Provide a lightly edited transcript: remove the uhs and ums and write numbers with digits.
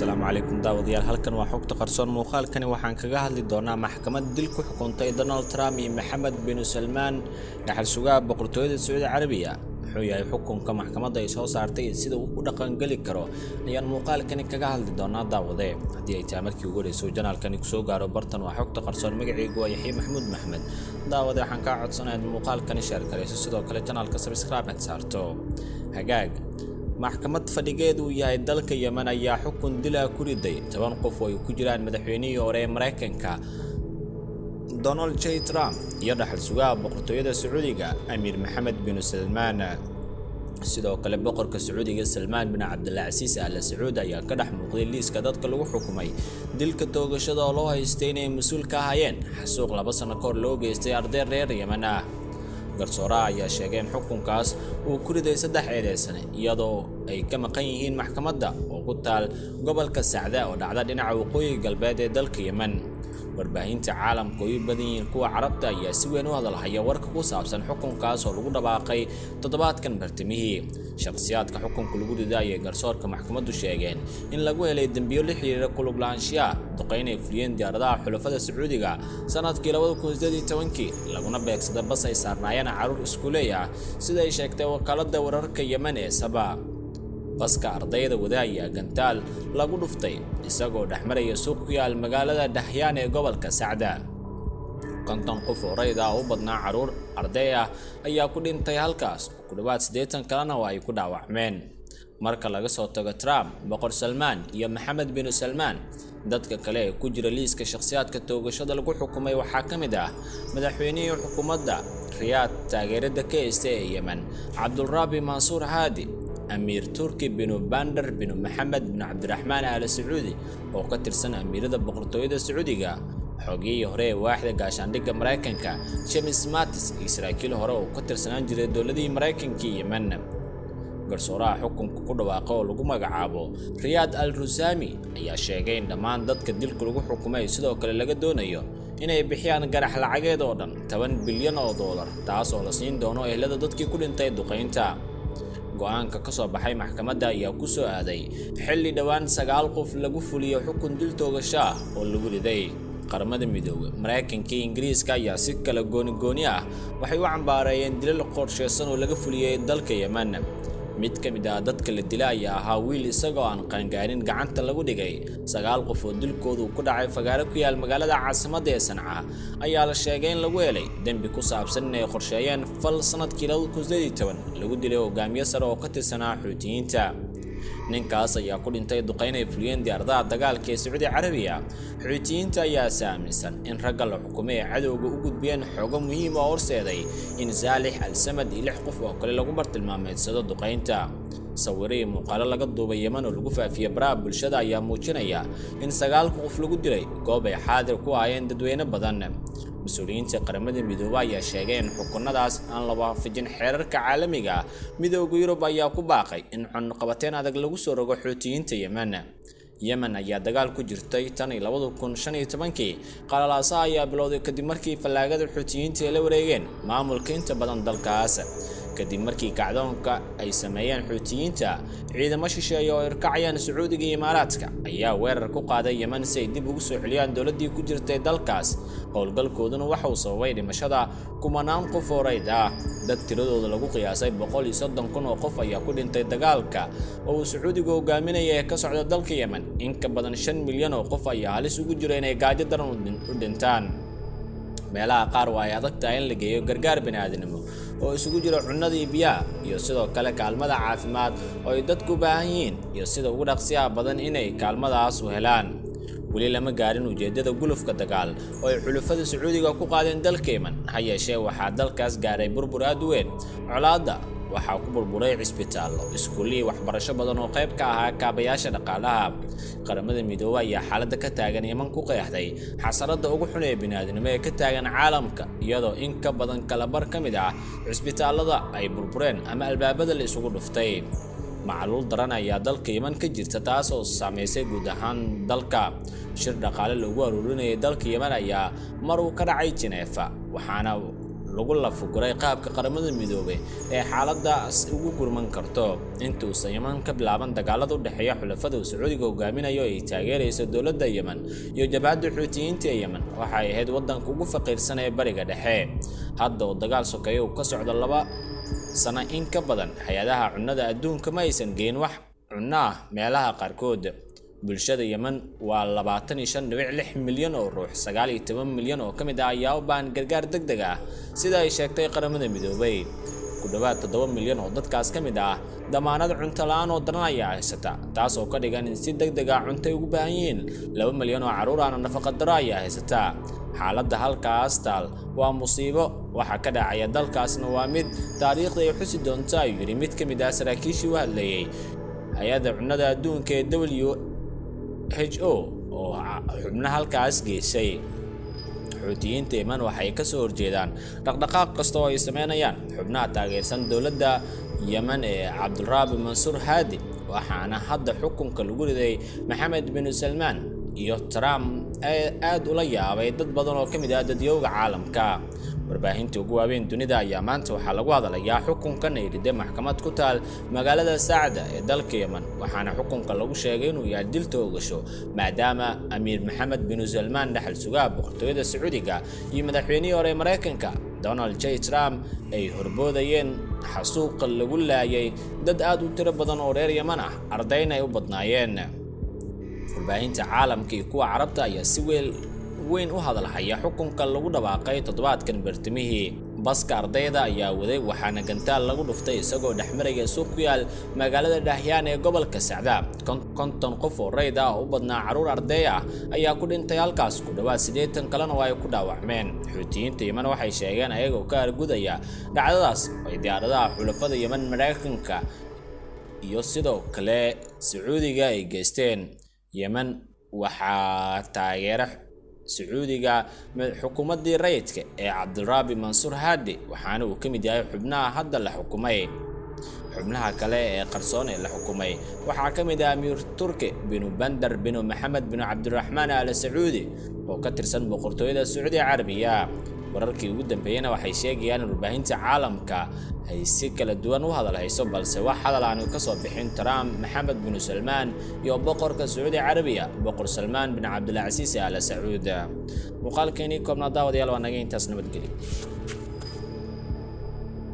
السلام عليكم daawadayaal halkan waa xogta qarsoon muuqaalkani waxaan kaga hadli doonaa maxkamad dil ku xukuntay Donald Trump iyo Mohammed bin Salman dhaxal sugaa boqortooyada Saudi Arabia wuxuu yahay xukunka maxkamadda ay soo saartay sida uu u dhaqan gali karo ayaan muuqaalkani kaga hadli doonaa daawade hadii ay tahay markii ugu horeysay janaalkani ku soo gaaro bartan waa xogta qarsoon magacaygu waa Yaxya Maxamuud Maxmed daawade waxaan ka codsanayaa muuqaalkani share gareyso sidoo kale janaalka subscribe saarto hagaag maxkamad fadhigeedu yahay dalka Yemen ayaa xukun dila ku riday 10 qof oo ku jiraan madaxweynihii hore Mareykanka Donald J. Trump iyo dhaxal sugaa boqortooyada Sacuudiga Amir Mohammed bin Salman sidoo kale boqorka Sacuudiga Salman bin Abdulaziz Al Saud ayaa ka dhex muuqday liiska dadka lagu xukumay dilka toogashada oo loo haystay inay mas'uul ka ahaayeen xasuuq 2 sano ka hor loo geystay arday reer Yemen ah garsoora ayaa sheegay in xukunkaas uu ku riday 3 eedeysane iyadoo ay ka maqan yihiin maxkamadda oo ku taal gobolka Sacda oo dhacda dhinaca waqooyi galbeed ee dalka Yemen warbaahinta caalamka oo badan yihiin kuwa Carabta ayaa si weyn u hadalhaya warka ku saabsan xukunkaas oo lagu dhawaaqay toddobaadkan bartamihii shakhsiyaadka xukunka lagu riday ee garsoorka maxkamaddu sheegeen in lagu helay dambiyo la xiriira ku lug lahaanshiya duqeyn ay fuliyeen diyaaradaha xulafada Sacuudiga sanadkii 2018 laguna beegsaday bas ay saarnaayeen caruur iskuuley ah sida ay sheegtay wakaaladda wararka Yemen ee Saba baska ardayda wadaaya gantaal lagu dhuftay isagoo dhaxmaraya suuq ku yaal magaalada Dahyaan ee gobolka Sacda konton qof oo rayid ah oo badnaa caruur arday ah ayaa ku dhintay halkaas ku dhawaad 80 kalena oo ay ku dhaawacmeen marka laga soo tago Trump boqor Salman iyo Mohammed bin Salman dadka kale ee ku jira liiska shakhsiyaadka toogashada lagu xukumay waxaa kamid ah madaxweynihii xukuumadda Riyadh taageerada ka haystay ee Yemen Abdulrabi Mansour Hadi أمير تركي بن باندر بن محمد بن عبد الرحمن آل سعودي oo ka tirsan amiirada boqortooyada Sacuudiga xoogii hore waaxda gaashaandhigga Mareykanka James Mattis Israa'iil hore oo ka tirsanaan jiray dawladii Mareykanka Yemen garsooraha xukunka ku dhawaaqay oo lagu magacaabo Riyad Al-Rusami ayaa sheegay in dhammaan dadka dilka lagu xukumay sidoo kale laga doonayo inay bixiyaan garax lacageed oo dhan $10 bilyan taas oo la siin doono ehelada dadkii ku dhintay duqeynta go'aanka ka soo baxay maxkamadda ayaa ku soo aaday xilli dhawaan 9 qof lagu fuliyo xukun dil toogasho ah oo lagu riday qaramada midoobay Mareykanka iyo Ingiriiska ayaa si kala gooni ah waxay u cambaarayeen dilal qorsheysan oo laga fuliyay dalka Yemen mid ka mid ah dadka la dilay ayaa ahaa wiil isagoo aan qangaarin gacanta lagu dhigay 9 qof oo dilkoodu ku dhacay fagaare ku yaal magaalada caasimadda ee Sanca ayaa la sheegay in lagu helay dambi ku saabsan inay qorsheeyeen fal sanadkii 2018 lagu dilay hogaamiye sare oo ka tirsanaa Xuutiyiinta ninkaas ayaa ku dhintay duqeyn ay fuliyeen diyaaradaha dagaalka ee Saudi Arabia Xuutiyiinta ayaa saaminsan in ragga la xukumay cadowga u gudbiyeen xogo muhiim ah oo horseeday in Salih Al-Samad iyo 6 qof oo kale lagu bartilmaameedsado duqeynta sawirey muuqaalo laga duubay Yemen oo lagu faafiyay baraha bulshada ayaa muujinaya in 9 qof lagu dilay goob ay xaadir ku ahaayeen dadweyne badan مسؤولينta qaramada midoobay ayaa sheegay in xukunadaas aan la waafajin xeerarka caalamiga midowga Yurub ayaa ku baaqay in cunqabateyn adag lagu soo rogo Xuutiyiinta Yemen ayaa dagaal ku jirtay tan 2015 qalalaasa ayaa bilowday kadib markii fallaagada Xuutiyiinta ay la wareegeen maamulka inta badan dalkaas kadib markii kacdoonka ay sameeyeen Xuutiyiinta ciidamo shisheeye oo irkacayaan Sacuudiga iyo Imaaraadka ayaa weerar ku qaaday Yemen si ay dib ugu soo celiyaan dawladii ku jirtay dalkaas howlgalkooduna waxa uu sababay dhimashada kumanaan qof oo rayd ah dad tiradooda lagu qiyaasay 130,000 oo qof ayaa ku dhintay dagaalka oo Sacuudiga hogaaminaya ka socda dalka Yemen in ka badan 5 milyan oo qof ayaa halis ugu jira inay gaajo daran u dhintaan meelaha qaar waa ay adag tahay in la geeyo gargaar bini'aadanimo oo isugu jira cunnada iyo biyaha iyo sidoo kale kaalmada caafimaad oo ay dadku u baahan yihiin iyo sida ugu dhaqsiyaha badan inay kaalmadaas u helaan wali lama gaarin ujeedada gulufka dagaal oo ay xulafada Sacuudiga ku qaadeen dalka Yemen ha yeeshee waxaa dalkaas gaaray burbur aad u weyn colaadda waxaa ku burburay cisbitaallo iskuulii waxbarasho badan oo qayb ka ahaa kaabayaasha dhaqaalaha qaramada midoobay ayaa xaaladda ka taagan Yemen ku qeexday xasarada ugu xun ee bini'aadanimo ee ka taagan caalamka iyadoo in ka badan kala bar kamid ah cisbitaallada ay burbureen ama albaabada la isugu dhuftay macluul daran ayaa dalka Yemen ka jirta taas oo saameysay guud ahaan dalka shir dhaqaale lagu aruurinayay dalka Yemen ayaa mar uu ka dhacay Geneva waxaana lagu lafuguray qaabka qaramada midoobay ee xaaladaas ugu gurman karto intuusan Yemen ka bilaaban dagaalada u dhexeeya xulafada uu Sacuudiga hogaaminayo ay taageerayso dowladda Yemen iyo jabhadda Xuutiyiinta ee Yemen waxay ahayd wadanka ugu faqiirsan ee bariga dhexe hadda oo dagaal sokeeyo uu ka socdo 2 sano in ka badan hay'adaha cunnada adduunka ma aysan geyn wax cunno ah meelaha qaarkood bulshada Yemen waa 25.6 milyan oo ruux 19 milyan oo kamid ah ayaa u baahan gargaar degdeg ah sida ay sheegtay qaramada midoobay ku dhawaad 7 milyan oo dadkaas kamid ah damaanad cunto la'aan oo daran ayaa haysata taas oo ka dhigan in si degdeg ah cunto ugu baahan yihiin 2 milyan oo caruur aan nafaqo darro ayaa haysata xaaladda halkaas taal waa musiibo waxa ka dhacaya dalkaasna waa mid taariikhda ay xusi doonto ayuu yiri mid kamid ah saraakiishii u hadlayay hay'adda cunnada adduunka ee WHO oo xubna halkaas geysay Xuutiyiinta Yemen waxay ka soo horjeedaan dhaqdhaqaaq kasta oo ay sameynayaan xubnaha taageersan dowladda Yemen ee Cabdulrahman Mansuur Hadi waxaana hadda xukunka lagu riday Mohammed bin Salman iyo Trump aad ula yaabay dad badan oo kamid ah dadyowga caalamka warbaahinta ugu waaweyn dunida ayaa maanta waxaa lagu hadlayaa xukunkan ay riday maxkamad ku taal magaalada Saacada ee dalka Yemen waxaana xukunka lagu sheegay inuu yahay dil toogasho maadaama Amiir Mohammed bin Salman dhaxal sugaa boqortooyada Sacuudiga iyo madaxweynihii hore Mareykanka Donald J. Trump ay horboodayeen xasuuq lagu laayay dad aad u tiro badan oo reer Yemen ah ardayna ay u badnaayeen warbaahinta caalamka iyo kuwa carabta ayaa si weyn u hadalhaya xukunka lagu dhawaaqay toddobaadkan bartamihii baska ardayda ayaa waday waxaana gantaal lagu dhuftay isagoo dhexmaraya suuq ku yaal magaalada Dahyan ee gobolka Sacda konton qof oo rayd ah oo u badnaa caruur arday ah ayaa ku dhintay halkaas ku dhawaad 80 kalena waa ay ku dhaawacmeen Xuutiyiinta Yemen waxay sheegeen ayagoo ka argudaya dhacdadaas ay diyaaradaha xulafada Yemen Mareykanka iyo sidoo kale Sacuudiga ay geysteen Yemen waxaa taageera Sacuudiga xukuumadii rayidka ee Cabdulrahman Mansuur Hadi waxaana uu kamid yahay xubnaha hadda la xukumay xubnaha kale ee qarsoon ee la xukumay waxaa kamid ah Amiir Turki bin Bandar bin Mohammed bin Abdulrahman Al Saudi oo ka tirsan boqortooyada Saudi Carabiya wararkii ugu dambeeyayna waxay sheegayaan warbaahinta caalamka ay si kala duwan u hadalhayso balse wax hadal aan ka soo bixin Trump Mohammed bin Salman iyo boqorka Saudi Carabiya boqor Salman bin Abdul Aziz Al Saud muuqaalkeeni koobnaa daawadayaal waa naga intaas nabadgelyo